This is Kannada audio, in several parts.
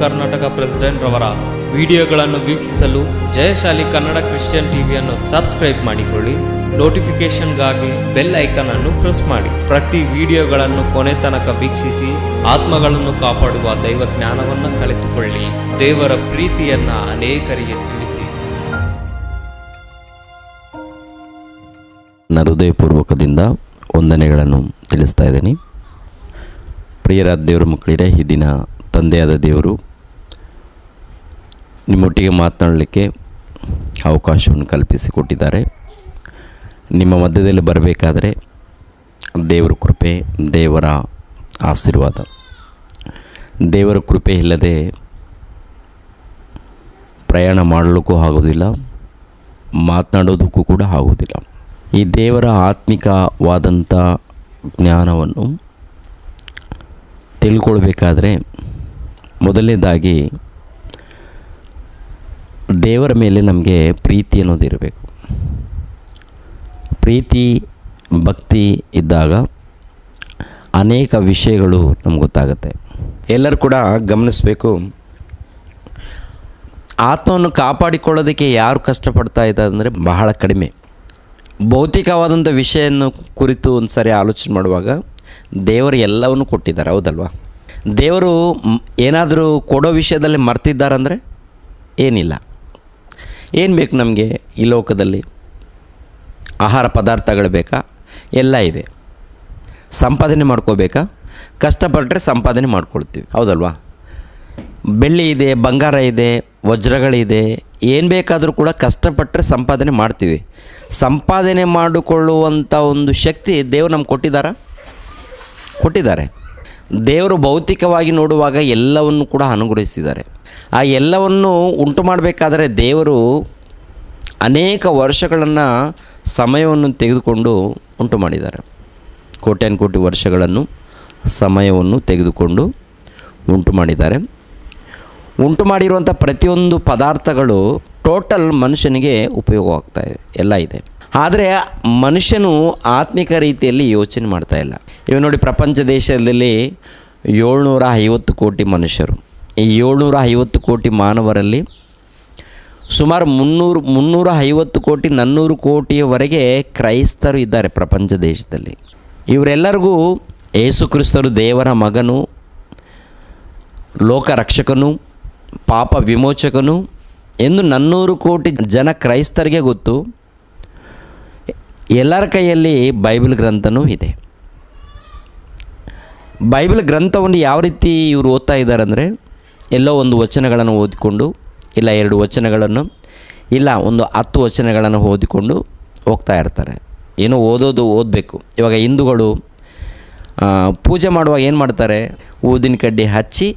ಕರ್ನಾಟಕ ಪ್ರೆಸಿಡೆಂಟ್ ರವರ ವಿಡಿಯೋಗಳನ್ನು ವೀಕ್ಷಿಸಲು ಜಯಶಾಲಿ ಕನ್ನಡ ಕ್ರಿಶ್ಚಿಯನ್ ಟಿವಿಯನ್ನು ಸಬ್ಸ್ಕ್ರೈಬ್ ಮಾಡಿಕೊಳ್ಳಿ. ನೋಟಿಫಿಕೇಶನ್ಗಾಗಿ ಬೆಲ್ ಐಕಾನ್ ಅನ್ನು ಪ್ರೆಸ್ ಮಾಡಿ. ಪ್ರತಿ ವಿಡಿಯೋಗಳನ್ನು ಕೊನೆ ತನಕ ವೀಕ್ಷಿಸಿ ಆತ್ಮಗಳನ್ನು ಕಾಪಾಡುವ ದೈವ ಜ್ಞಾನವನ್ನು ಕಲಿತುಕೊಳ್ಳಿ. ದೇವರ ಪ್ರೀತಿಯನ್ನ ಅನೇಕರಿಗೆ ತಿಳಿಸಿ. ನನ್ನ ಹೃದಯಪೂರ್ವಕದಿಂದ ವಂದನೆಗಳನ್ನು ತಿಳಿಸ್ತಾ ಇದ್ದೀನಿ. ಪ್ರಿಯರಾದ ದೇವರ ಮಕ್ಕಳಿರೇ, ಈ ದಿನ ತಂದೆಯಾದ ದೇವರು ನಿಮ್ಮೊಟ್ಟಿಗೆ ಮಾತನಾಡಲಿಕ್ಕೆ ಅವಕಾಶವನ್ನು ಕಲ್ಪಿಸಿಕೊಟ್ಟಿದ್ದಾರೆ. ನಿಮ್ಮ ಮಧ್ಯದಲ್ಲಿ ಬರಬೇಕಾದರೆ ದೇವರ ಕೃಪೆ, ದೇವರ ಆಶೀರ್ವಾದ. ದೇವರ ಕೃಪೆ ಇಲ್ಲದೆ ಪ್ರಯಾಣ ಮಾಡಲಿಕ್ಕೂ ಆಗೋದಿಲ್ಲ, ಮಾತನಾಡೋದಕ್ಕೂ ಕೂಡ ಆಗೋದಿಲ್ಲ. ಈ ದೇವರ ಆತ್ಮಿಕವಾದಂಥ ಜ್ಞಾನವನ್ನು ತಿಳ್ಕೊಳ್ಬೇಕಾದ್ರೆ ಮೊದಲನೇದಾಗಿ ದೇವರ ಮೇಲೆ ನಮಗೆ ಪ್ರೀತಿ ಅನ್ನೋದು ಇರಬೇಕು. ಪ್ರೀತಿ ಭಕ್ತಿ ಇದ್ದಾಗ ಅನೇಕ ವಿಷಯಗಳು ನಮ್ಗೆ ಗೊತ್ತಾಗುತ್ತೆ. ಎಲ್ಲರೂ ಕೂಡ ಗಮನಿಸಬೇಕು, ಆತ್ಮವನ್ನು ಕಾಪಾಡಿಕೊಳ್ಳೋದಕ್ಕೆ ಯಾರು ಕಷ್ಟಪಡ್ತಾ ಇದ್ದಾರೆ ಅಂದರೆ ಬಹಳ ಕಡಿಮೆ. ಭೌತಿಕವಾದಂಥ ವಿಷಯವನ್ನು ಕುರಿತು ಒಂದು ಸಾರಿ ಆಲೋಚನೆ ಮಾಡುವಾಗ ದೇವರು ಎಲ್ಲವನ್ನು ಕೊಟ್ಟಿದ್ದಾರೆ, ಹೌದಲ್ವಾ? ದೇವರು ಏನಾದರೂ ಕೊಡೋ ವಿಷಯದಲ್ಲಿ ಮರ್ತಿದ್ದಾರಂದರೆ ಏನಿಲ್ಲ. ಏನು ಬೇಕು ನಮಗೆ ಈ ಲೋಕದಲ್ಲಿ? ಆಹಾರ ಪದಾರ್ಥಗಳು ಬೇಕಾ? ಎಲ್ಲ ಇದೆ. ಸಂಪಾದನೆ ಮಾಡ್ಕೋಬೇಕಾ? ಕಷ್ಟಪಟ್ಟರೆ ಸಂಪಾದನೆ ಮಾಡ್ಕೊಳ್ತೀವಿ, ಹೌದಲ್ವಾ? ಬೆಳ್ಳಿ ಇದೆ, ಬಂಗಾರ ಇದೆ, ವಜ್ರಗಳಿದೆ, ಏನು ಬೇಕಾದರೂ ಕೂಡ ಕಷ್ಟಪಟ್ಟರೆ ಸಂಪಾದನೆ ಮಾಡ್ತೀವಿ. ಸಂಪಾದನೆ ಮಾಡಿಕೊಳ್ಳುವಂಥ ಒಂದು ಶಕ್ತಿ ದೇವರು ನಮ್ಗೆ ಕೊಟ್ಟಿದ್ದಾರೆ. ದೇವರು ಭೌತಿಕವಾಗಿ ನೋಡುವಾಗ ಎಲ್ಲವನ್ನು ಕೂಡ ಅನುಗ್ರಹಿಸಿದ್ದಾರೆ. ಆ ಎಲ್ಲವನ್ನು ಉಂಟು ಮಾಡಬೇಕಾದರೆ ದೇವರು ಅನೇಕ ವರ್ಷಗಳನ್ನು ಸಮಯವನ್ನು ತೆಗೆದುಕೊಂಡು ಉಂಟು ಮಾಡಿದ್ದಾರೆ. ಕೋಟ್ಯಾನುಕೋಟಿ ವರ್ಷಗಳನ್ನು ಸಮಯವನ್ನು ತೆಗೆದುಕೊಂಡು ಉಂಟು ಮಾಡಿದ್ದಾರೆ. ಉಂಟು ಮಾಡಿರುವಂಥ ಪ್ರತಿಯೊಂದು ಪದಾರ್ಥಗಳು ಟೋಟಲ್ ಮನುಷ್ಯನಿಗೆ ಉಪಯೋಗವಾಗ್ತಾಯಿವೆ, ಎಲ್ಲ ಇದೆ. ಆದರೆ ಮನುಷ್ಯನು ಆತ್ಮಿಕ ರೀತಿಯಲ್ಲಿ ಯೋಚನೆ ಮಾಡ್ತಾ ಇಲ್ಲ. ಇವಾಗ ನೋಡಿ, ಪ್ರಪಂಚ ದೇಶದಲ್ಲಿ 750 ಕೋಟಿ ಮನುಷ್ಯರು. ಈ 750 ಕೋಟಿ ಮಾನವರಲ್ಲಿ ಸುಮಾರು 350 ಕೋಟಿ 400 ಕೋಟಿಯವರೆಗೆ ಕ್ರೈಸ್ತರು ಇದ್ದಾರೆ ಪ್ರಪಂಚ ದೇಶದಲ್ಲಿ. ಇವರೆಲ್ಲರಿಗೂ ಯೇಸು ಕ್ರಿಸ್ತರು ದೇವರ ಮಗನು, ಲೋಕ ರಕ್ಷಕನು, ಪಾಪ ವಿಮೋಚಕನು ಎಂದು 400 ಕೋಟಿ ಜನ ಕ್ರೈಸ್ತರಿಗೆ ಗೊತ್ತು. ಎಲ್ಲರ ಕೈಯಲ್ಲಿ ಬೈಬಲ್ ಗ್ರಂಥನೂ ಇದೆ. ಬೈಬಲ್ ಗ್ರಂಥವನ್ನು ಯಾವ ರೀತಿ ಇವರು ಓದ್ತಾ ಇದ್ದಾರೆ ಅಂದರೆ, ಎಲ್ಲೋ ಒಂದು ವಚನಗಳನ್ನು ಓದಿಕೊಂಡು, ಇಲ್ಲ 2 ವಚನಗಳನ್ನು, ಇಲ್ಲ ಒಂದು 10 ವಚನಗಳನ್ನು ಓದಿಕೊಂಡು ಹೋಗ್ತಾ ಇರ್ತಾರೆ. ಏನೋ ಓದಬೇಕು. ಇವಾಗ ಹಿಂದೂಗಳು ಪೂಜೆ ಮಾಡುವಾಗ ಏನು ಮಾಡ್ತಾರೆ? ಊದಿನ ಕಡ್ಡಿ ಹಚ್ಚಿ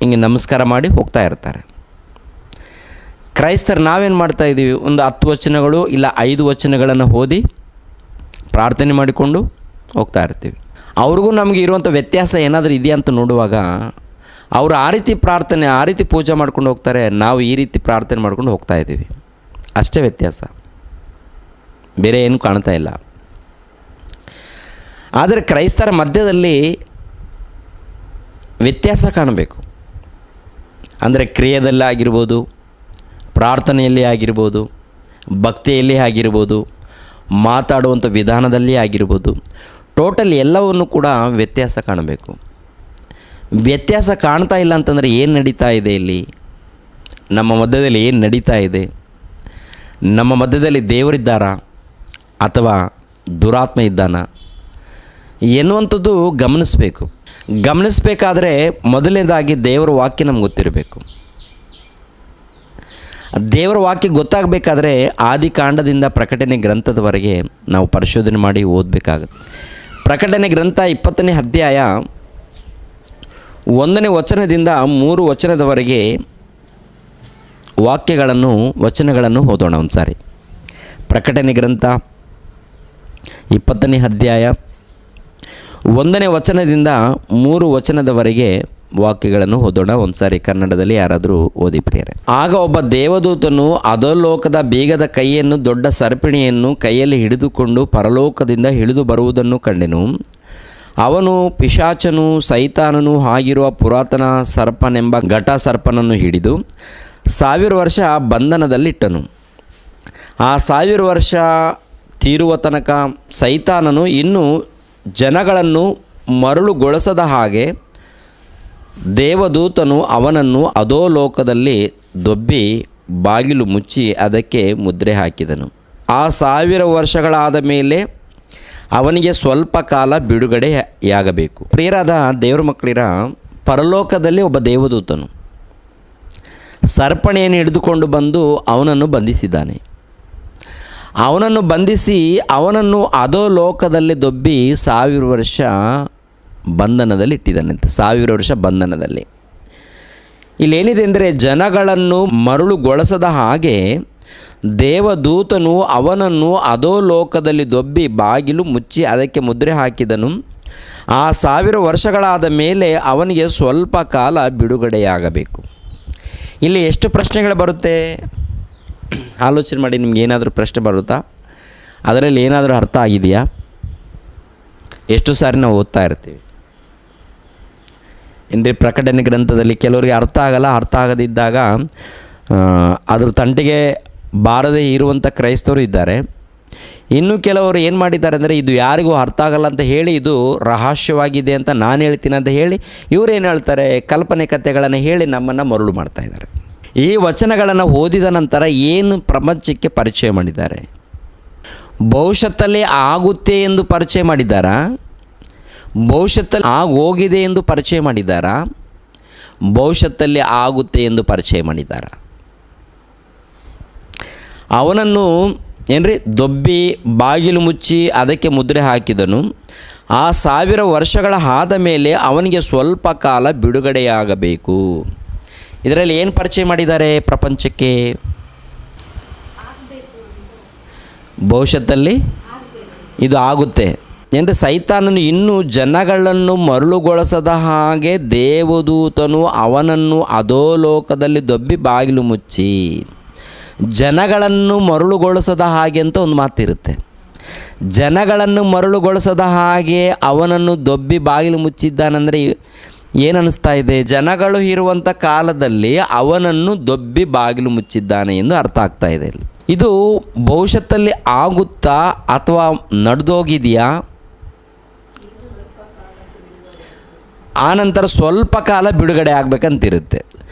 ಹಿಂಗೆ ನಮಸ್ಕಾರ ಮಾಡಿ ಹೋಗ್ತಾ ಇರ್ತಾರೆ. ಕ್ರೈಸ್ತರು ನಾವೇನು ಮಾಡ್ತಾಯಿದ್ದೀವಿ? ಒಂದು 10 ವಚನಗಳು ಇಲ್ಲ 5 ವಚನಗಳನ್ನು ಓದಿ ಪ್ರಾರ್ಥನೆ ಮಾಡಿಕೊಂಡು ಹೋಗ್ತಾ ಇರ್ತೀವಿ. ಅವ್ರಿಗೂ ನಮಗೆ ಇರುವಂಥ ವ್ಯತ್ಯಾಸ ಏನಾದರೂ ಇದೆಯಾ ಅಂತ ನೋಡುವಾಗ, ಅವರು ಆ ರೀತಿ ಪ್ರಾರ್ಥನೆ, ಆ ರೀತಿ ಪೂಜೆ ಮಾಡ್ಕೊಂಡು ಹೋಗ್ತಾರೆ, ನಾವು ಈ ರೀತಿ ಪ್ರಾರ್ಥನೆ ಮಾಡ್ಕೊಂಡು ಹೋಗ್ತಾ ಇದ್ದೀವಿ. ಅಷ್ಟೇ ವ್ಯತ್ಯಾಸ, ಬೇರೆ ಏನೂ ಕಾಣ್ತಾ ಇಲ್ಲ. ಆದರೆ ಕ್ರೈಸ್ತರ ಮಧ್ಯದಲ್ಲಿ ವ್ಯತ್ಯಾಸ ಕಾಣಬೇಕು. ಅಂದರೆ ಕ್ರಿಯೆಯಲ್ಲಿ ಆಗಿರ್ಬೋದು, ಪ್ರಾರ್ಥನೆಯಲ್ಲಿ ಆಗಿರ್ಬೋದು, ಭಕ್ತಿಯಲ್ಲಿ ಆಗಿರ್ಬೋದು, ಮಾತಾಡುವಂಥ ವಿಧಾನದಲ್ಲಿ ಆಗಿರ್ಬೋದು, ಟೋಟಲ್ ಎಲ್ಲವನ್ನು ಕೂಡ ವ್ಯತ್ಯಾಸ ಕಾಣಬೇಕು. ವ್ಯತ್ಯಾಸ ಕಾಣ್ತಾ ಇಲ್ಲ ಅಂತಂದರೆ ಏನು ನಡೀತಾ ಇದೆ ಇಲ್ಲಿ? ನಮ್ಮ ಮಧ್ಯದಲ್ಲಿ ಏನು ನಡೀತಾ ಇದೆ? ನಮ್ಮ ಮಧ್ಯದಲ್ಲಿ ದೇವರಿದ್ದಾರಾ ಅಥವಾ ದುರಾತ್ಮ ಇದ್ದಾನಾ ಎನ್ನುವಂಥದ್ದು ಗಮನಿಸಬೇಕು. ಗಮನಿಸಬೇಕಾದ್ರೆ ಮೊದಲನೇದಾಗಿ ದೇವರ ವಾಕ್ಯ ನಮ್ಗೆ ಗೊತ್ತಿರಬೇಕು. ದೇವರ ವಾಕ್ಯ ಗೊತ್ತಾಗಬೇಕಾದ್ರೆ ಆದಿಕಾಂಡದಿಂದ ಪ್ರಕಟಣೆ ಗ್ರಂಥದವರೆಗೆ ನಾವು ಪರಿಶೋಧನೆ ಮಾಡಿ ಓದಬೇಕಾಗುತ್ತೆ. ಪ್ರಕಟಣೆ ಗ್ರಂಥ 20ನೇ ಅಧ್ಯಾಯ 1ನೇ ವಚನದಿಂದ 3 ವಚನದವರೆಗೆ ವಚನಗಳನ್ನು ಓದೋಣ ಒಂದು ಸಾರಿ. ಪ್ರಕಟಣೆ ಗ್ರಂಥ 20ನೇ ಅಧ್ಯಾಯ 1ನೇ ವಚನದಿಂದ 3 ವಚನದವರೆಗೆ ವಾಕ್ಯಗಳನ್ನು ಓದೋಣ ಒಂದು ಸಾರಿ. ಕನ್ನಡದಲ್ಲಿ ಯಾರಾದರೂ ಓದಿ ಪ್ರಿಯರೇ. ಆಗ ಒಬ್ಬ ದೇವದೂತನು ಅಧೋಲೋಕದ ಬೀಗದ ಕೈಯನ್ನು, ದೊಡ್ಡ ಸರಪಣಿಯನ್ನು ಕೈಯಲ್ಲಿ ಹಿಡಿದುಕೊಂಡು ಪರಲೋಕದಿಂದ ಇಳಿದು ಬರುವುದನ್ನು ಕಂಡೆನು. ಅವನು ಪಿಶಾಚನು ಸೈತಾನನು ಆಗಿರುವ ಪುರಾತನ ಸರ್ಪನೆಂಬ ಘಟ ಸರ್ಪನನ್ನು ಹಿಡಿದು 1000 ವರ್ಷ ಬಂಧನದಲ್ಲಿಟ್ಟನು. ಆ 1000 ವರ್ಷ ತೀರುವ ತನಕ ಸೈತಾನನು ಇನ್ನೂ ಜನಗಳನ್ನು ಮರುಳುಗೊಳಿಸದ ಹಾಗೆ ದೇವದೂತನು ಅವನನ್ನು ಅಧೋಲೋಕದಲ್ಲಿ ದೊಬ್ಬಿ ಬಾಗಿಲು ಮುಚ್ಚಿ ಅದಕ್ಕೆ ಮುದ್ರೆ ಹಾಕಿದನು. ಆ 1000 ವರ್ಷಗಳಾದ ಮೇಲೆ ಅವನಿಗೆ ಸ್ವಲ್ಪ ಕಾಲ ಬಿಡುಗಡೆಯಾಗಬೇಕು. ಪ್ರಿಯರಾದ ದೇವರ ಮಕ್ಕಳಿರ, ಪರಲೋಕದಲ್ಲಿ ಒಬ್ಬ ದೇವದೂತನು ಸರ್ಪಣೆಯನ್ನು ಹಿಡಿದುಕೊಂಡು ಬಂದು ಅವನನ್ನು ಬಂಧಿಸಿದ್ದಾನೆ. ಅವನನ್ನು ಬಂಧಿಸಿ ಅವನನ್ನು ಅಧೋಲೋಕದಲ್ಲಿ ದೊಬ್ಬಿ 1000 ವರ್ಷ ಬಂಧನದಲ್ಲಿ ಇಟ್ಟಿದ್ದಾನಂತೆ. 1000 ವರ್ಷ ಬಂಧನದಲ್ಲಿ. ಇಲ್ಲೇನಿದೆ ಅಂದರೆ, ಜನಗಳನ್ನು ಮರುಳುಗೊಳಿಸದ ಹಾಗೆ ದೇವದೂತನು ಅವನನ್ನು ಅಧೋಲೋಕದಲ್ಲಿ ದೊಬ್ಬಿ ಬಾಗಿಲು ಮುಚ್ಚಿ ಅದಕ್ಕೆ ಮುದ್ರೆ ಹಾಕಿದನು. ಆ 1000 ವರ್ಷಗಳಾದ ಮೇಲೆ ಅವನಿಗೆ ಸ್ವಲ್ಪ ಕಾಲ ಬಿಡುಗಡೆಯಾಗಬೇಕು. ಇಲ್ಲಿ ಎಷ್ಟು ಪ್ರಶ್ನೆಗಳು ಬರುತ್ತೆ ಆಲೋಚನೆ ಮಾಡಿ. ನಿಮ್ಗೆ ಏನಾದರೂ ಪ್ರಶ್ನೆ ಬರುತ್ತಾ? ಅದರಲ್ಲಿ ಏನಾದರೂ ಅರ್ಥ ಆಗಿದೆಯಾ? ಎಷ್ಟು ಸಾರಿ ನಾವು ಓದ್ತಾ ಇರ್ತೀವಿ ಇಂದು ಪ್ರಕಟಣೆ ಗ್ರಂಥದಲ್ಲಿ. ಕೆಲವರಿಗೆ ಅರ್ಥ ಆಗಲ್ಲ. ಅರ್ಥ ಆಗದಿದ್ದಾಗ ಅದ್ರ ತಂಟೆಗೆ ಬಾರದೇ ಇರುವಂಥ ಕ್ರೈಸ್ತವರು ಇದ್ದಾರೆ. ಇನ್ನು ಕೆಲವರು ಏನು ಮಾಡಿದ್ದಾರೆ ಅಂದರೆ, ಇದು ಯಾರಿಗೂ ಅರ್ಥ ಆಗಲ್ಲ ಅಂತ ಹೇಳಿ ಇದು ರಹಸ್ಯವಾಗಿದೆ ಅಂತ ನಾನು ಹೇಳ್ತೀನಿ ಅಂತ ಹೇಳಿ ಇವರು ಏನು ಹೇಳ್ತಾರೆ, ಕಲ್ಪನೆ ಕಥೆಗಳನ್ನು ಹೇಳಿ ನಮ್ಮನ್ನು ಮರುಳು ಮಾಡ್ತಾ ಇದ್ದಾರೆ. ಈ ವಚನಗಳನ್ನು ಓದಿದ ನಂತರ ಏನು ಪ್ರಪಂಚಕ್ಕೆ ಪರಿಚಯ ಮಾಡಿದ್ದಾರೆ? ಭವಿಷ್ಯತ್ತಲ್ಲಿ ಆಗುತ್ತೆ ಎಂದು ಪರಿಚಯ ಮಾಡಿದ್ದಾರಾ? ಭವಿಷ್ಯತ್ತಲ್ಲಿ ಹೋಗಿದೆ ಎಂದು ಪರಿಚಯ ಮಾಡಿದ್ದಾರಾ? ಭವಿಷ್ಯತ್ತಲ್ಲಿ ಆಗುತ್ತೆ ಎಂದು ಪರಿಚಯ ಮಾಡಿದ್ದಾರಾ? ಅವನನ್ನು ಏನ್ರಿ ದೊಬ್ಬಿ ಬಾಗಿಲು ಮುಚ್ಚಿ ಅದಕ್ಕೆ ಮುದ್ರೆ ಹಾಕಿದನು. ಆ 1000 ವರ್ಷಗಳ ಆದ ಮೇಲೆ ಅವನಿಗೆ ಸ್ವಲ್ಪ ಕಾಲ ಬಿಡುಗಡೆಯಾಗಬೇಕು. ಇದರಲ್ಲಿ ಏನು ಪರಿಚಯ ಮಾಡಿದ್ದಾರೆ ಪ್ರಪಂಚಕ್ಕೆ? ಭವಿಷ್ಯದಲ್ಲಿ ಇದು ಆಗುತ್ತೆ. ಏನ್ರಿ, ಸೈತಾನನು ಇನ್ನೂ ಜನಗಳನ್ನು ಮರುಳುಗೊಳಿಸದ ಹಾಗೆ ದೇವದೂತನು ಅವನನ್ನು ಅಧೋಲೋಕದಲ್ಲಿ ದೊಬ್ಬಿ ಬಾಗಿಲು ಮುಚ್ಚಿ, ಜನಗಳನ್ನು ಮರುಳುಗೊಳಿಸದ ಹಾಗೆ ಅಂತ ಒಂದು ಮಾತಿರುತ್ತೆ. ಜನಗಳನ್ನು ಮರುಳುಗೊಳಿಸದ ಹಾಗೆ ಅವನನ್ನು ದೊಬ್ಬಿ ಬಾಗಿಲು ಮುಚ್ಚಿದ್ದಾನಂದರೆ ಏನನ್ನಿಸ್ತಾ ಇದೆ? ಜನಗಳು ಇರುವಂಥ ಕಾಲದಲ್ಲಿ ಅವನನ್ನು ದೊಬ್ಬಿ ಬಾಗಿಲು ಮುಚ್ಚಿದ್ದಾನೆ ಎಂದು ಅರ್ಥ ಆಗ್ತಾ ಇದೆ. ಇದು ಭವಿಷ್ಯದಲ್ಲಿ ಆಗುತ್ತಾ ಅಥವಾ ನಡೆದೋಗಿದೆಯಾ? ಆನಂತರ ಸ್ವಲ್ಪ ಕಾಲ ಬಿಡುಗಡೆ ಆಗಬೇಕಂತಿರುತ್ತೆ.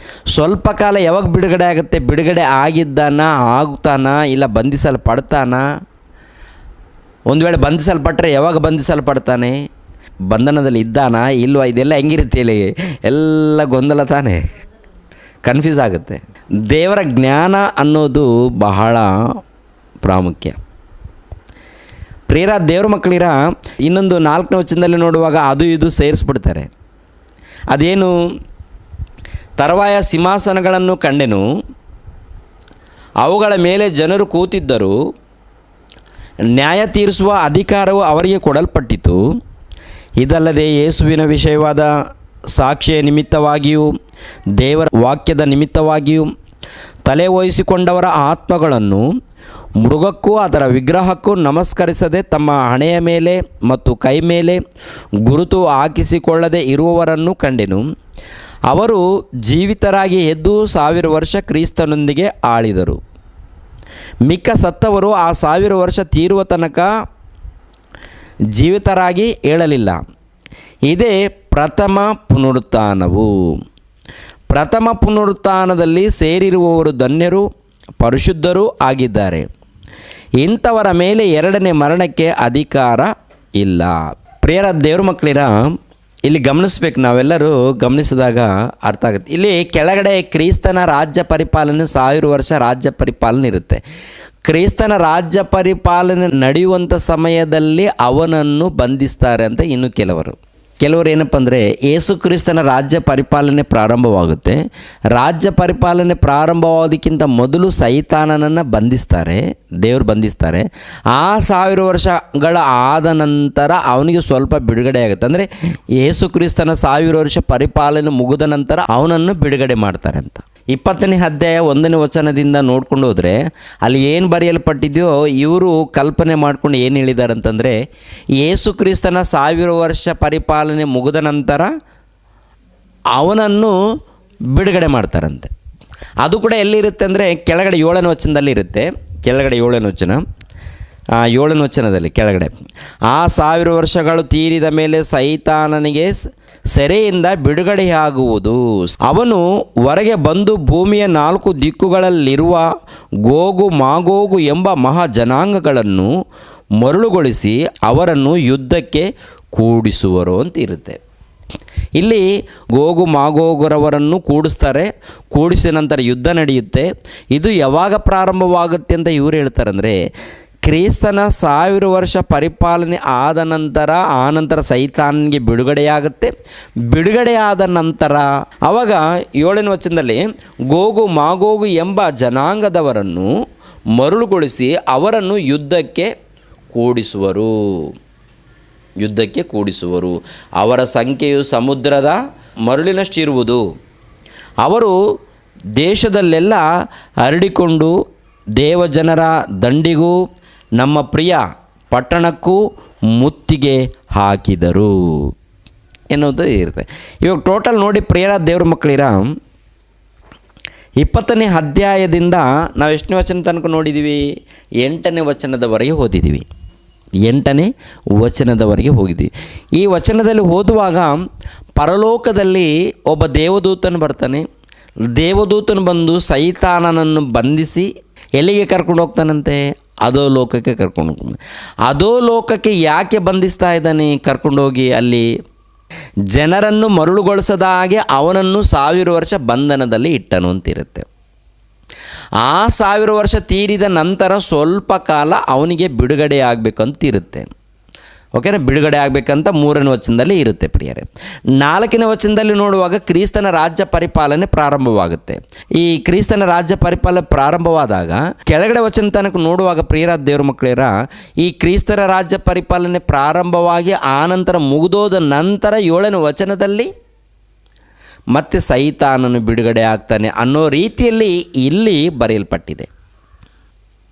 ಸ್ವಲ್ಪ ಕಾಲ ಯಾವಾಗ ಬಿಡುಗಡೆ ಆಗುತ್ತೆ? ಬಿಡುಗಡೆ ಆಗಿದ್ದಾನ, ಆಗುತ್ತಾನ, ಇಲ್ಲ ಬಂಧಿಸಲ್ಪಡ್ತಾನ? ಒಂದು ವೇಳೆ ಬಂಧಿಸಲ್ಪಟ್ಟರೆ ಯಾವಾಗ ಬಂಧಿಸಲ್ಪಡ್ತಾನೆ? ಬಂಧನದಲ್ಲಿ ಇದ್ದಾನ ಇಲ್ವಾ? ಇದೆಲ್ಲ ಹೆಂಗಿರುತ್ತೆ? ಇಲ್ಲಿ ಎಲ್ಲ ಗೊಂದಲ ತಾನೇ, ಕನ್ಫ್ಯೂಸ್ ಆಗುತ್ತೆ. ದೇವರ ಜ್ಞಾನ ಅನ್ನೋದು ಬಹಳ ಪ್ರಾಮುಖ್ಯ. ಪ್ರಿಯರ ದೇವ್ರ ಮಕ್ಕಳಿರ, ಇನ್ನೊಂದು 4ನೇ ವಚನದಲ್ಲಿ ನೋಡುವಾಗ ಅದು ಇದು ಸೇರಿಸ್ಬಿಡ್ತಾರೆ. ಅದೇನು? ತರುವಾಯ ಸಿಂಹಾಸನಗಳನ್ನು ಕಂಡೆನು, ಅವುಗಳ ಮೇಲೆ ಜನರು ಕೂತಿದ್ದರು, ನ್ಯಾಯ ತೀರಿಸುವ ಅಧಿಕಾರವು ಅವರಿಗೆ ಕೊಡಲ್ಪಟ್ಟಿತು. ಇದಲ್ಲದೆ ಯೇಸುವಿನ ವಿಷಯವಾದ ಸಾಕ್ಷಿಯ ನಿಮಿತ್ತವಾಗಿಯೂ ದೇವರ ವಾಕ್ಯದ ನಿಮಿತ್ತವಾಗಿಯೂ ತಲೆ ವಹಿಸಿಕೊಂಡವರ ಆತ್ಮಗಳನ್ನು ಮೃಗಕ್ಕೂ ಅದರ ವಿಗ್ರಹಕ್ಕೂ ನಮಸ್ಕರಿಸದೆ ತಮ್ಮ ಹಣೆಯ ಮೇಲೆ ಮತ್ತು ಕೈ ಮೇಲೆ ಗುರುತು ಹಾಕಿಸಿಕೊಳ್ಳದೆ ಇರುವವರನ್ನು ಕಂಡೆನು. ಅವರು ಜೀವಿತರಾಗಿ ಎದ್ದು 1000 ವರ್ಷ ಕ್ರಿಸ್ತನೊಂದಿಗೆ ಆಳಿದರು. ಮಿಕ್ಕ ಸತ್ತವರು ಆ 1000 ವರ್ಷ ತೀರುವ ತನಕ ಜೀವಿತರಾಗಿ ಏಳಲಿಲ್ಲ. ಇದೇ ಪ್ರಥಮ ಪುನರುತ್ಥಾನವು. ಪ್ರಥಮ ಪುನರುತ್ಥಾನದಲ್ಲಿ ಸೇರಿರುವವರು ಧನ್ಯರು, ಪರಿಶುದ್ಧರೂ ಆಗಿದ್ದಾರೆ. ಇಂಥವರ ಮೇಲೆ 2ನೇ ಮರಣಕ್ಕೆ ಅಧಿಕಾರ ಇಲ್ಲ. ಪ್ರಿಯರ ದೇವ್ರ ಮಕ್ಕಳಿರ, ಇಲ್ಲಿ ಗಮನಿಸ್ಬೇಕು, ನಾವೆಲ್ಲರೂ ಗಮನಿಸಿದಾಗ ಅರ್ಥ ಆಗುತ್ತೆ. ಇಲ್ಲಿ ಕೆಳಗಡೆ ಕ್ರಿಸ್ತನ ರಾಜ್ಯ ಪರಿಪಾಲನೆ 1000 ವರ್ಷ ರಾಜ್ಯ ಪರಿಪಾಲನೆ ಇರುತ್ತೆ. ಕ್ರಿಸ್ತನ ರಾಜ್ಯ ಪರಿಪಾಲನೆ ನಡೆಯುವಂಥ ಸಮಯದಲ್ಲಿ ಅವನನ್ನು ಬಂಧಿಸ್ತಾರೆ ಅಂತ ಇನ್ನು ಕೆಲವರು ಏನಪ್ಪ ಅಂದರೆ, ಯೇಸು ಕ್ರಿಸ್ತನ ರಾಜ್ಯ ಪರಿಪಾಲನೆ ಪ್ರಾರಂಭವಾಗುತ್ತೆ. ರಾಜ್ಯ ಪರಿಪಾಲನೆ ಪ್ರಾರಂಭವಾಗೋದಕ್ಕಿಂತ ಮೊದಲು ಸೈತಾನನನ್ನು ಬಂಧಿಸ್ತಾರೆ, ದೇವರು ಬಂಧಿಸ್ತಾರೆ. ಆ 1000 ವರ್ಷಗಳ ಆದ ನಂತರ ಅವನಿಗೆ ಸ್ವಲ್ಪ ಬಿಡುಗಡೆ ಆಗುತ್ತೆ. ಅಂದರೆ ಯೇಸು ಕ್ರಿಸ್ತನ 1000 ವರ್ಷ ಪರಿಪಾಲನೆ ಮುಗಿದ ನಂತರ ಅವನನ್ನು ಬಿಡುಗಡೆ ಮಾಡ್ತಾರೆ ಅಂತ. 20ನೇ ಅಧ್ಯಾಯ 1ನೇ ವಚನದಿಂದ ನೋಡ್ಕೊಂಡು ಹೋದರೆ ಅಲ್ಲಿ ಏನು ಬರೆಯಲ್ಪಟ್ಟಿದೆಯೋ ಇವರು ಕಲ್ಪನೆ ಮಾಡ್ಕೊಂಡು ಏನು ಹೇಳಿದ್ದಾರೆ ಅಂತಂದರೆ, ಯೇಸು ಕ್ರಿಸ್ತನ 1000 ವರ್ಷ ಪರಿಪಾಲನೆ ಮುಗಿದ ನಂತರ ಅವನನ್ನು ಬಿಡುಗಡೆ ಮಾಡ್ತಾರಂತೆ. ಅದು ಕೂಡ ಎಲ್ಲಿರುತ್ತೆ ಅಂದರೆ ಕೆಳಗಡೆ 7ನೇ ವಚನದಲ್ಲಿ ಇರುತ್ತೆ. ಕೆಳಗಡೆ 7ನೇ ವಚನ, 7ನೇ ವಚನದಲ್ಲಿ ಕೆಳಗಡೆ, ಆ 1000 ವರ್ಷಗಳು ತೀರಿದ ಮೇಲೆ ಸೈತಾನನಿಗೆ ಸೆರೆಯಿಂದ ಬಿಡುಗಡೆಯಾಗುವುದು. ಅವನು ಹೊರಗೆ ಬಂದು ಭೂಮಿಯ 4 ದಿಕ್ಕುಗಳಲ್ಲಿರುವ ಗೋಗು ಮಾಗೋಗು ಎಂಬ ಮಹಾ ಜನಾಂಗಗಳನ್ನು ಮರಳುಗೊಳಿಸಿ ಅವರನ್ನು ಯುದ್ಧಕ್ಕೆ ಕೂಡಿಸುವರು ಅಂತ ಇರುತ್ತೆ. ಇಲ್ಲಿ ಗೋಗು ಮಾಗೋಗರವರನ್ನು ಕೂಡಿಸ್ತಾರೆ, ಕೂಡಿಸಿದ ನಂತರ ಯುದ್ಧ ನಡೆಯುತ್ತೆ. ಇದು ಯಾವಾಗ ಪ್ರಾರಂಭವಾಗುತ್ತೆ ಅಂತ ಇವರು ಹೇಳ್ತಾರೆ ಅಂದರೆ, ಕ್ರಿಸ್ತನ 1000 ವರ್ಷ ಪರಿಪಾಲನೆ ಆದ ನಂತರ, ಆನಂತರ ಸೈತಾನಿಗೆ ಬಿಡುಗಡೆಯಾಗುತ್ತೆ. ಬಿಡುಗಡೆಯಾದ ನಂತರ ಆವಾಗ 7ನೇ ವಚನದಲ್ಲಿ ಗೋಗು ಮಾಗೋಗು ಎಂಬ ಜನಾಂಗದವರನ್ನು ಮರಳುಗೊಳಿಸಿ ಅವರನ್ನು ಯುದ್ಧಕ್ಕೆ ಕೂಡಿಸುವರು. ಅವರ ಸಂಖ್ಯೆಯು ಸಮುದ್ರದ ಮರಳಿನಷ್ಟಿರುವುದು. ಅವರು ದೇಶದಲ್ಲೆಲ್ಲ ಹರಡಿಕೊಂಡು ದೇವಜನರ ದಂಡಿಗೂ ನಮ್ಮ ಪ್ರಿಯ ಪಟ್ಟಣಕ್ಕೂ ಮುತ್ತಿಗೆ ಹಾಕಿದರು ಎನ್ನುವುದು ಇರುತ್ತೆ. ಇವಾಗ ಟೋಟಲ್ ನೋಡಿ ಪ್ರಿಯರ ದೇವ್ರ ಮಕ್ಕಳಿರ, 20ನೇ ಅಧ್ಯಾಯದಿಂದ ನಾವು ಎಷ್ಟನೇ ವಚನ ತನಕ ನೋಡಿದ್ದೀವಿ? 8ನೇ ವಚನದವರೆಗೆ ಓದಿದ್ದೀವಿ. 8ನೇ ವಚನದವರೆಗೆ ಹೋಗಿದ್ದೀವಿ. ಈ ವಚನದಲ್ಲಿ ಓದುವಾಗ ಪರಲೋಕದಲ್ಲಿ ಒಬ್ಬ ದೇವದೂತನು ಬರ್ತಾನೆ. ದೇವದೂತನು ಬಂದು ಸೈತಾನನನ್ನು ಬಂಧಿಸಿ ಎಲ್ಲಿಗೆ ಕರ್ಕೊಂಡು ಹೋಗ್ತಾನಂತೆ? ಅಧೋಲೋಕಕ್ಕೆ ಕರ್ಕೊಂಡು ಹೋಗ್ತಾನೆ. ಅಧೋಲೋಕಕ್ಕೆ ಯಾಕೆ ಬಂಧಿಸ್ತಾ ಇದ್ದಾನೆ? ಕರ್ಕೊಂಡೋಗಿ ಅಲ್ಲಿ ಜನರನ್ನು ಮರಳುಗೊಳಿಸದ ಹಾಗೆ ಅವನನ್ನು 1000 ವರ್ಷ ಬಂಧನದಲ್ಲಿ ಇಟ್ಟನು ಅಂತಿರುತ್ತೆ. ಆ 1000 ವರ್ಷ ತೀರಿದ ನಂತರ ಸ್ವಲ್ಪ ಕಾಲ ಅವನಿಗೆ ಬಿಡುಗಡೆ ಆಗಬೇಕಂತಿರುತ್ತೆ. ಓಕೆನಾ? ಬಿಡುಗಡೆ ಆಗಬೇಕಂತ 3ನೇ ವಚನದಲ್ಲಿ ಇರುತ್ತೆ ಪ್ರಿಯರೇ. 4ನೇ ವಚನದಲ್ಲಿ ನೋಡುವಾಗ ಕ್ರಿಸ್ತನ ರಾಜ್ಯ ಪರಿಪಾಲನೆ ಪ್ರಾರಂಭವಾಗುತ್ತೆ. ಈ ಕ್ರಿಸ್ತನ ರಾಜ್ಯ ಪರಿಪಾಲನೆ ಪ್ರಾರಂಭವಾದಾಗ ಕೆಳಗಡೆ ವಚನ ತನಕ ನೋಡುವಾಗ ಪ್ರಿಯರ ದೇವ್ರ ಮಕ್ಕಳಿರ, ಈ ಕ್ರಿಸ್ತನ ರಾಜ್ಯ ಪರಿಪಾಲನೆ ಪ್ರಾರಂಭವಾಗಿ ಆನಂತರ ಮುಗಿದೋದ ನಂತರ 7ನೇ ವಚನದಲ್ಲಿ ಮತ್ತೆ ಸೈತಾನನು ಬಿಡುಗಡೆ ಆಗ್ತಾನೆ ಅನ್ನೋ ರೀತಿಯಲ್ಲಿ ಇಲ್ಲಿ ಬರೆಯಲ್ಪಟ್ಟಿದೆ.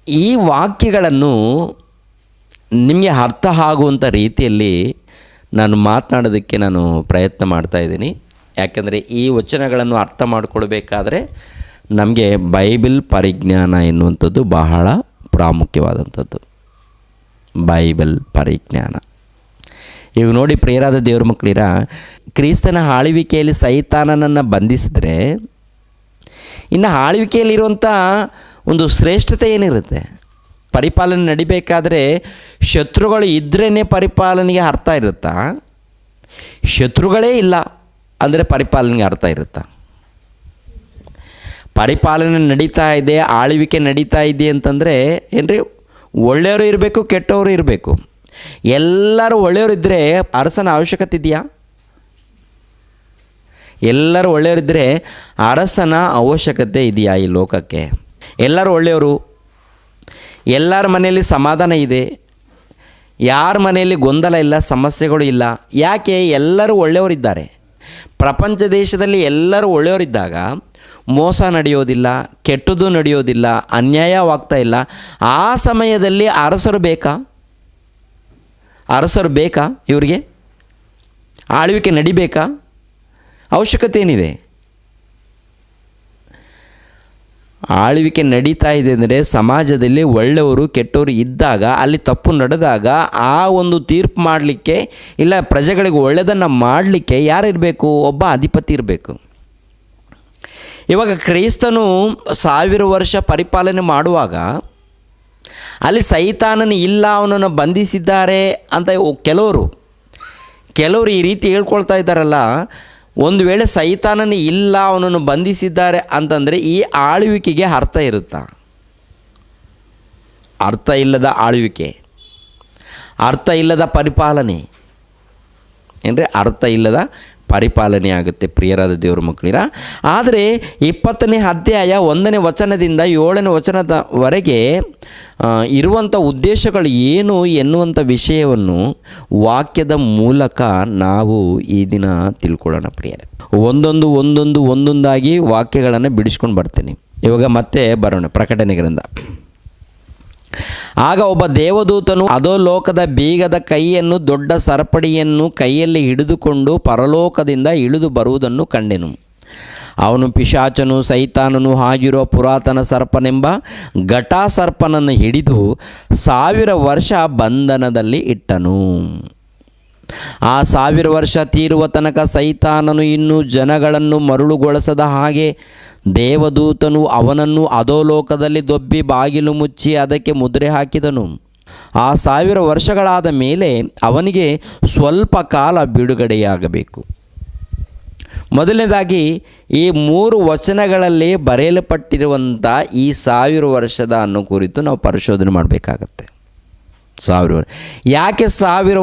ಈ ವಾಕ್ಯಗಳನ್ನು ನಿಮಗೆ ಅರ್ಥ ಆಗುವಂಥ ರೀತಿಯಲ್ಲಿ ನಾನು ಮಾತನಾಡೋದಕ್ಕೆ ನಾನು ಪ್ರಯತ್ನ ಮಾಡ್ತಾಯಿದ್ದೀನಿ. ಯಾಕೆಂದರೆ ಈ ವಚನಗಳನ್ನು ಅರ್ಥ ಮಾಡಿಕೊಳ್ಬೇಕಾದ್ರೆ ನಮಗೆ ಬೈಬಲ್ ಪರಿಜ್ಞಾನ ಎನ್ನುವಂಥದ್ದು ಬಹಳ ಪ್ರಾಮುಖ್ಯವಾದಂಥದ್ದು. ಬೈಬಲ್ ಪರಿಜ್ಞಾನ. ಇವಾಗ ನೋಡಿ ಪ್ರಿಯರಾದ ದೇವ್ರ ಮಕ್ಕಳಿರ, ಕ್ರಿಸ್ತನ ಆಳ್ವಿಕೆಯಲ್ಲಿ ಸೈತಾನನನ್ನು ಬಂಧಿಸಿದ್ರೆ ಇನ್ನು ಆಳ್ವಿಕೆಯಲ್ಲಿರುವಂಥ ಒಂದು ಶ್ರೇಷ್ಠತೆ ಏನಿರುತ್ತೆ? ಪರಿಪಾಲನೆ ನಡಿಬೇಕಾದ್ರೆ ಶತ್ರುಗಳು ಇದ್ರೇ ಪರಿಪಾಲನೆಗೆ ಅರ್ಥ ಇರುತ್ತಾ? ಶತ್ರುಗಳೇ ಇಲ್ಲ ಅಂದರೆ ಪರಿಪಾಲನೆಗೆ ಅರ್ಥ ಇರುತ್ತಾ? ಪರಿಪಾಲನೆ ನಡೀತಾ ಇದೆ, ಆಳ್ವಿಕೆ ನಡೀತಾ ಇದೆ ಅಂತಂದರೆ ಏನ್ರಿ, ಒಳ್ಳೆಯವರು ಇರಬೇಕು, ಕೆಟ್ಟವರು ಇರಬೇಕು. ಎಲ್ಲರೂ ಒಳ್ಳೆಯವರಿದ್ದರೆ ಅರಸನ ಅವಶ್ಯಕತೆ ಇದೆಯಾ? ಎಲ್ಲರೂ ಒಳ್ಳೆಯವರಿದ್ದರೆ ಅರಸನ ಅವಶ್ಯಕತೆ ಇದೆಯಾ ಈ ಲೋಕಕ್ಕೆ? ಎಲ್ಲರೂ ಒಳ್ಳೆಯವರು, ಎಲ್ಲರ ಮನೆಯಲ್ಲಿ ಸಮಾಧಾನ ಇದೆ, ಯಾರ ಮನೆಯಲ್ಲಿ ಗೊಂದಲ ಇಲ್ಲ, ಸಮಸ್ಯೆಗಳು ಇಲ್ಲ. ಯಾಕೆ? ಎಲ್ಲರೂ ಒಳ್ಳೆಯವರಿದ್ದಾರೆ. ಪ್ರಪಂಚ ದೇಶದಲ್ಲಿ ಎಲ್ಲರೂ ಒಳ್ಳೆಯವರಿದ್ದಾಗ ಮೋಸ ನಡೆಯೋದಿಲ್ಲ, ಕೆಟ್ಟದ್ದು ನಡೆಯೋದಿಲ್ಲ, ಅನ್ಯಾಯವಾಗ್ತಾ ಇಲ್ಲ. ಆ ಸಮಯದಲ್ಲಿ ಅರಸರು ಬೇಕಾ ಇವರಿಗೆ? ಆಳ್ವಿಕೆ ನಡಿಬೇಕಾ? ಅವಶ್ಯಕತೆ ಏನಿದೆ? ಆಳ್ವಿಕೆ ನಡೀತಾ ಇದೆ ಅಂದರೆ ಸಮಾಜದಲ್ಲಿ ಒಳ್ಳೆಯವರು ಕೆಟ್ಟವರು ಇದ್ದಾಗ, ಅಲ್ಲಿ ತಪ್ಪು ನಡೆದಾಗ ಆ ಒಂದು ತೀರ್ಪು ಮಾಡಲಿಕ್ಕೆ ಇಲ್ಲ ಪ್ರಜೆಗಳಿಗೆ ಒಳ್ಳೆಯದನ್ನು ಮಾಡಲಿಕ್ಕೆ ಯಾರಿರಬೇಕು? ಒಬ್ಬ ಅಧಿಪತಿ ಇರಬೇಕು. ಇವಾಗ ಕ್ರೈಸ್ತನು 1000 ವರ್ಷ ಪರಿಪಾಲನೆ ಮಾಡುವಾಗ ಅಲ್ಲಿ ಸೈತಾನನ ಇಲ್ಲ, ಅವನನ್ನು ಬಂಧಿಸಿದ್ದಾರೆ ಅಂತ ಕೆಲವರು ಈ ರೀತಿ ಹೇಳ್ಕೊಳ್ತಾ ಇದ್ದಾರಲ್ಲ. ಒಂದು ವೇಳೆ ಸೈತಾನನ ಇಲ್ಲ, ಅವನನ್ನು ಬಂಧಿಸಿದ್ದಾರೆ ಅಂತಂದರೆ ಈ ಆಳ್ವಿಕೆಗೆ ಅರ್ಥ ಇರುತ್ತಾ? ಅರ್ಥ ಇಲ್ಲದ ಆಳ್ವಿಕೆ, ಅರ್ಥ ಇಲ್ಲದ ಪರಿಪಾಲನೆ ಏನ್ರಿ? ಅರ್ಥ ಇಲ್ಲದ ಪರಿಪಾಲನೆ ಆಗುತ್ತೆ ಪ್ರಿಯರಾದ ದೇವರ ಮಕ್ಕಳಿರ. ಆದರೆ 20ನೇ ಅಧ್ಯಾಯ 1ನೇ ವಚನದಿಂದ 7ನೇ ವಚನದವರೆಗೆ ಇರುವಂಥ ಉದ್ದೇಶಗಳು ಏನು ಎನ್ನುವಂಥ ವಿಷಯವನ್ನು ವಾಕ್ಯದ ಮೂಲಕ ನಾವು ಈ ದಿನ ತಿಳ್ಕೊಳ್ಳೋಣ ಪ್ರಿಯರೇ. ಒಂದೊಂದಾಗಿ ವಾಕ್ಯಗಳನ್ನು ಬಿಡಿಸ್ಕೊಂಡು ಬರ್ತೀನಿ. ಇವಾಗ ಮತ್ತೆ ಬರೋಣ ಪ್ರಕಟಣೆ ಗ್ರಂಥ. ಆಗ ಒಬ್ಬ ದೇವದೂತನು ಅಧೋಲೋಕದ ಬೀಗದ ಕೈಯನ್ನು ದೊಡ್ಡ ಸರಪಳಿಯನ್ನು ಕೈಯಲ್ಲಿ ಹಿಡಿದುಕೊಂಡು ಪರಲೋಕದಿಂದ ಇಳಿದು ಬರುವುದನ್ನು ಕಂಡೆನು. ಅವನು ಪಿಶಾಚನು ಸೈತಾನನು ಆಗಿರುವ ಪುರಾತನ ಸರ್ಪನೆಂಬ ಘಟಾಸರ್ಪನನ್ನು ಹಿಡಿದು 1000 ವರ್ಷ ಬಂಧನದಲ್ಲಿ ಇಟ್ಟನು. ಆ 1000 ವರ್ಷ ತೀರುವ ತನಕ ಸೈತಾನನು ಇನ್ನೂ ಜನಗಳನ್ನು ಮರುಳುಗೊಳಿಸದ ಹಾಗೆ ದೇವದೂತನು ಅವನನ್ನು ಅಧೋಲೋಕದಲ್ಲಿ ದೊಬ್ಬಿ ಬಾಗಿಲು ಮುಚ್ಚಿ ಅದಕ್ಕೆ ಮುದ್ರೆ ಹಾಕಿದನು. ಆ 1000 ವರ್ಷಗಳಾದ ಮೇಲೆ ಅವನಿಗೆ ಸ್ವಲ್ಪ ಕಾಲ ಬಿಡುಗಡೆಯಾಗಬೇಕು. ಮೊದಲನೇದಾಗಿ ಈ 3 ವಚನಗಳಲ್ಲಿ ಬರೆಯಲ್ಪಟ್ಟಿರುವಂಥ ಈ 1000 ವರ್ಷದ ಅನ್ನೋ ಕುರಿತು ನಾವು ಪರಿಶೋಧನೆ ಮಾಡಬೇಕಾಗತ್ತೆ. 1000 ಯಾಕೆ 1000